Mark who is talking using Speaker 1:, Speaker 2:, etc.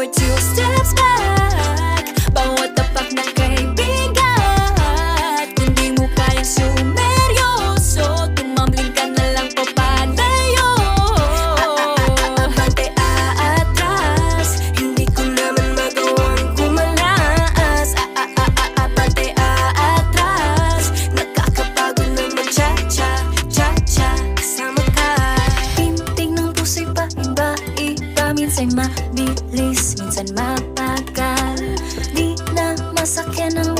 Speaker 1: forward, two steps back. Bawat tapak ng kaibigan, kung di mo kayang sumeryoso, tumambling ka na lang papalayo. Abante aatras, hindi ko naman magawang kumalas. Abante aatras, nakakapagod naman cha-cha, cha-cha, kasama ka. Tintig ng puso'y paiba-iba, minsan mabilis, minsan mabagal. Di na masakyan ang